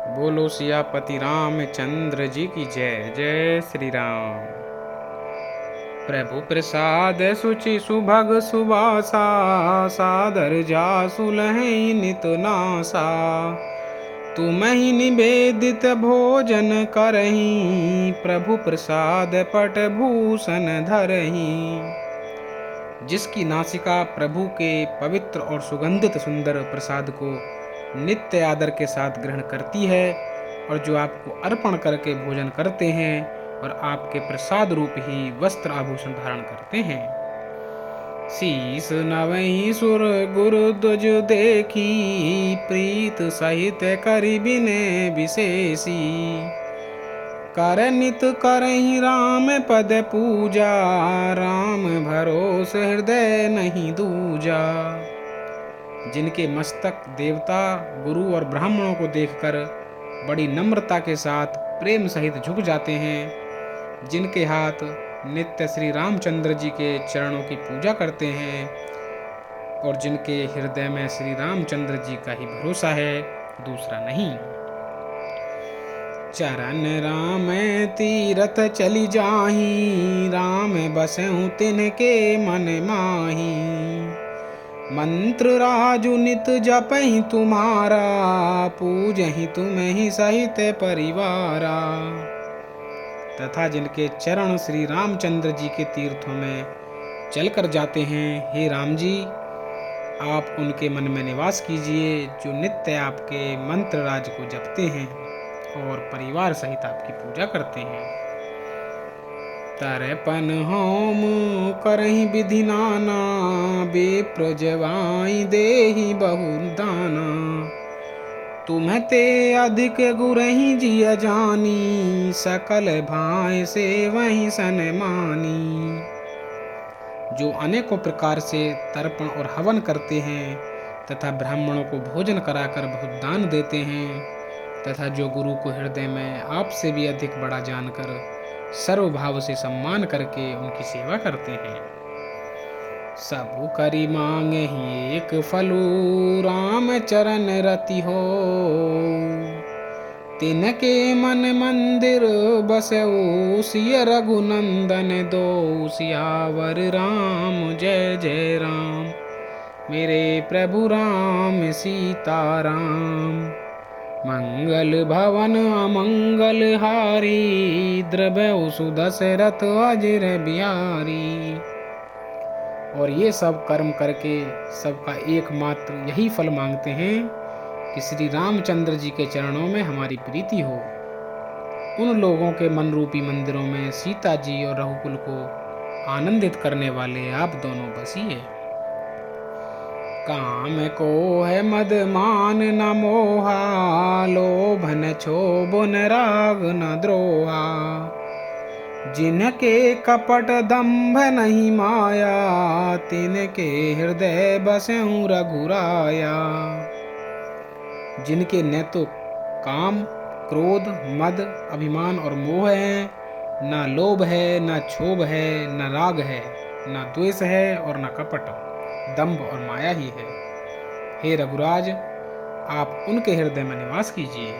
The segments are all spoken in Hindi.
बोलो सियापति रामचंद्र जी की जय। जय श्री राम। प्रभु प्रसाद सुचि सुभग सुबासा, सादर जासु लहै नित नासा। तुम्हि निवेदित भोजन करही, प्रभु प्रसाद पट भूषण धरही। जिसकी नासिका प्रभु के पवित्र और सुगंधित सुंदर प्रसाद को नित्य आदर के साथ ग्रहण करती है, और जो आपको अर्पण करके भोजन करते हैं और आपके प्रसाद रूप ही वस्त्र आभूषण धारण करते हैं। शीस नवहि सुर गुरु दुज देखी, प्रीत सहित करि बिने विशेषी। कर नित करहि राम पद पूजा, राम भरोस हृदय नहीं दूजा। जिनके मस्तक देवता गुरु और ब्राह्मणों को देखकर बड़ी नम्रता के साथ प्रेम सहित झुक जाते हैं, जिनके हाथ नित्य श्री रामचंद्र जी के चरणों की पूजा करते हैं, और जिनके हृदय में श्री रामचंद्र जी का ही भरोसा है, दूसरा नहीं। चरण राम तीरथ चली जाही, राम बसहु तिनके मन माही। मंत्र राजु नित जपहि तुम्हारा, पूजहि तुम्हि सहित परिवारा। तथा जिनके चरण श्री रामचंद्र जी के तीर्थों में चलकर जाते हैं, हे राम जी आप उनके मन में निवास कीजिए, जो नित्य आपके मंत्र राज को जपते हैं और परिवार सहित आपकी पूजा करते हैं। तरपन होम करहि विधि नाना, विप्र जवाई देहि बहु दाना। तुम्हें ते अधिक गुरहि जिय जानी, सकल भाई से वही सन मानी। जो अनेकों प्रकार से तर्पण और हवन करते हैं, तथा ब्राह्मणों को भोजन कराकर बहुत दान देते हैं, तथा जो गुरु को हृदय में आपसे भी अधिक बड़ा जानकर सर्वभाव से सम्मान करके उनकी सेवा करते हैं। सबु करि मांगे ही एक फलू, राम चरण रति हो। तिनके मन मंदिर बसऊ, सिय रघुनंदन दो। सियावर राम जय जय राम, मेरे प्रभु राम सीताराम। मंगल भवन अमंगल हारी, द्रव्य सुदशरथ अजर बिहारी। और ये सब कर्म करके सबका एकमात्र यही फल मांगते हैं कि श्री रामचंद्र जी के चरणों में हमारी प्रीति हो। उन लोगों के मन रूपी मंदिरों में सीता जी और रघुकुल को आनंदित करने वाले आप दोनों बसिए। काम को है मद मान न मोहा, लोभ न क्षोभ न राग न द्रोहा। जिनके कपट दंभ नहीं माया, तिनके हृदय बसहु रघुराया। जिनके न तो काम क्रोध मद अभिमान और मोह है, न लोभ है न क्षोभ है, न राग है न द्वेष है, और न कपट दंभ और माया ही है। हे रघुराज आप उनके हृदय में निवास कीजिए।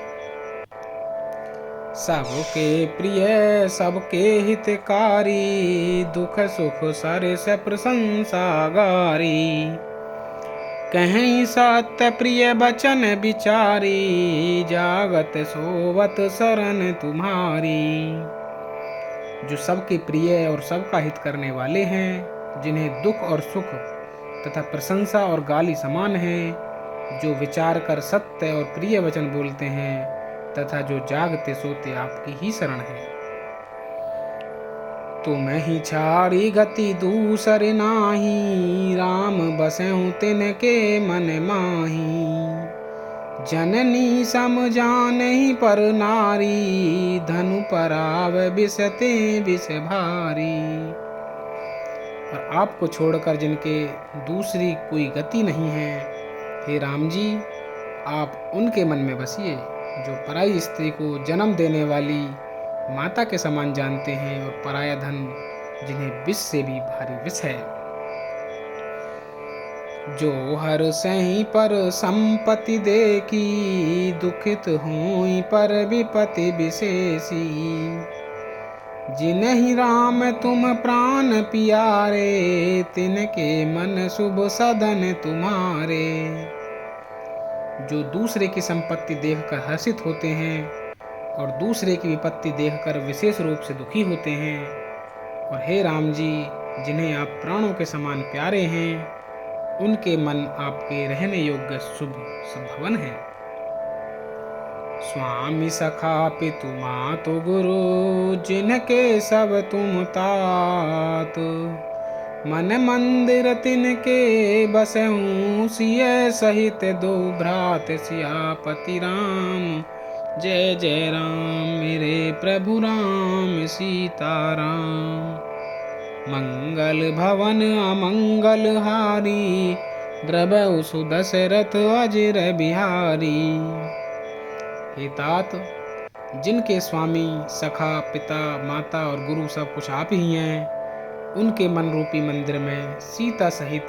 सबके प्रिय सबके हितकारी, दुख सुख सरिस प्रशंसा गारी। कहीं सत्य प्रिय बचन विचारी, जागत सोवत शरण तुम्हारी। जो सबके प्रिय और सबका हित करने वाले हैं, जिन्हें दुख और सुख तथा प्रशंसा और गाली समान है, जो विचार कर सत्य और प्रिय वचन बोलते हैं, तथा जो जागते सोते आपकी ही शरण है। तुम्हि छाड़ी गति दूसर नाही, राम बसहु तिनके मन माही। जननी सम जानहि पर नारी, धनु पराव बिसते बिस भारी। और आपको छोड़कर जिनके दूसरी कोई गति नहीं है, हे राम जी आप उनके मन में बसिए, जो पराई स्त्री को जन्म देने वाली माता के समान जानते हैं, और पराया धन जिन्हें विष से भी भारी विष है। जो हर सही पर संपत्ति देखी, दुखित होई पर विपत्ति विशेषी। जिन्हि राम तुम प्राण पियारे, तिनके मन शुभ सदन तुम्हारे। जो दूसरे की संपत्ति देखकर हर्षित होते हैं और दूसरे की विपत्ति देखकर विशेष रूप से दुखी होते हैं। और हे राम जी, जिन्हें आप प्राणों के समान प्यारे हैं, उनके मन आपके रहने योग्य शुभ भवन है। स्वामी सखा पितु मातु गुरु, जिनके सब तुम तात। मन मंदिर तिनके बसहूँ, सिय सहित दो भ्रात सियापति राम। जय जय राम मेरे प्रभु राम सीताराम। मंगल भवन अमंगल हारी, द्रवहु सुदशरथ अजिर बिहारी। हे तात, जिनके स्वामी सखा पिता माता और गुरु सब कुछ आप ही हैं, उनके मन रूपी मंदिर में सीता सहित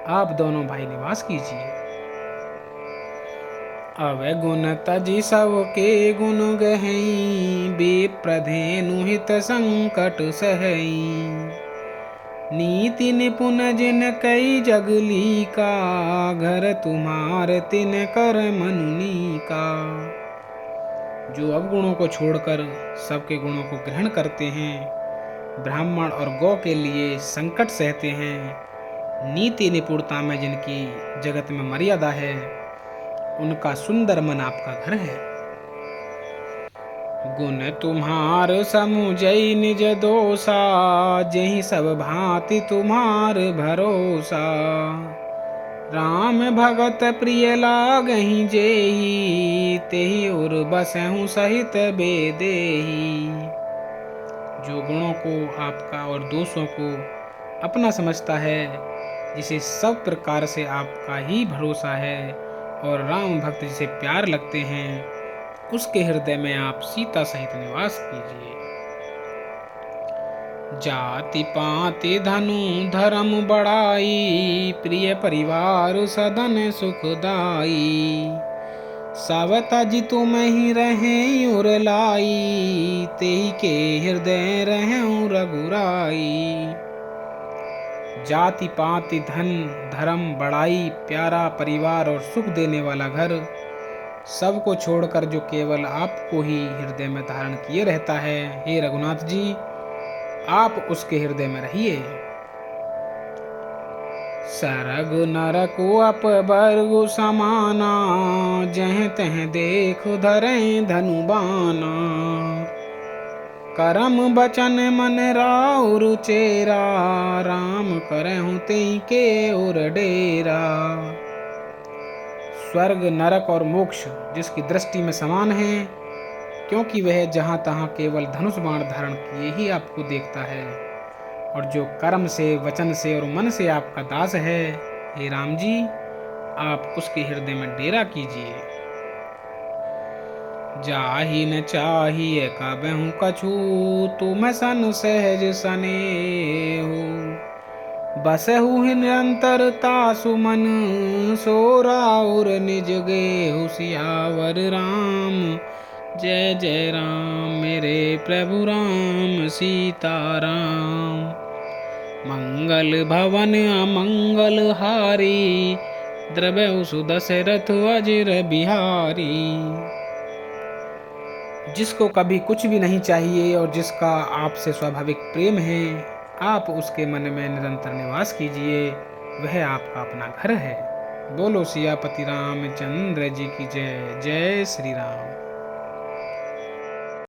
आप दोनों भाई निवास कीजिए। अवगुण तजी सबके गुण गहई, विप्रधेनु हित संकट सहई। नीति निपुण जिन कई जगली का, घर तुम्हार तिन कर मनुनी का। जो अवगुणों को छोड़कर सबके गुणों को ग्रहण करते हैं, ब्राह्मण और गौ के लिए संकट सहते हैं, नीति निपुणता में जिनकी जगत में मर्यादा है, उनका सुंदर मन आपका घर है। गुण तुम्हार समुझई निज दोषा, जेहि सब भांति तुम्हार भरोसा। राम भगत प्रिय लागहि जेहि, तेहि उर बसहु सहित बेदेहि। जो गुणों को आपका और दोषों को अपना समझता है, जिसे सब प्रकार से आपका ही भरोसा है, और राम भक्त जिसे प्यार लगते हैं, उसके हृदय में आप सीता सहित निवास कीजिए। जाति पाति धनु धर्म बढ़ाई, प्रिय परिवार सदन सुखदाई। सब तज तुम ही रहे उर लाई, तेहि के हृदय रहूं रघुराई। जाति पाति धन धर्म बढ़ाई, प्यारा परिवार और सुख देने वाला घर, सबको छोड़कर जो केवल आपको ही हृदय में धारण किए रहता है, हे रघुनाथ जी, आप उसके हृदय में रहिए। सरग नरक अपवर्ग समाना, जह तह देख धरें धनु बाना। करम बचन मन राउर चेरा, राम करहु तेहि के उर डेरा। स्वर्ग नरक और मोक्ष जिसकी दृष्टि में समान है, क्योंकि वह जहाँ तहाँ केवल धनुष बाण धारण किए ही आपको देखता है। और जो कर्म से, वचन से और मन से आपका दास है, हे राम जी, आप उसके हृदय में डेरा कीजिए। जाहि न चाहिए कबहु कछु, तुम सन सहज स्नेहु। बसहु निरंतर तासु मन, सो राउर निज गेहु सियावर राम। जय जय राम मेरे प्रभु राम सीताराम। मंगल भवन अमंगल हारी, द्रवहु सुदशरथ अजिर बिहारी। जिसको कभी कुछ भी नहीं चाहिए और जिसका आपसे स्वाभाविक प्रेम है, आप उसके मन में निरंतर निवास कीजिए, वह आपका अपना घर है। बोलो सियापति रामचंद्र जी की जय। जय श्री राम।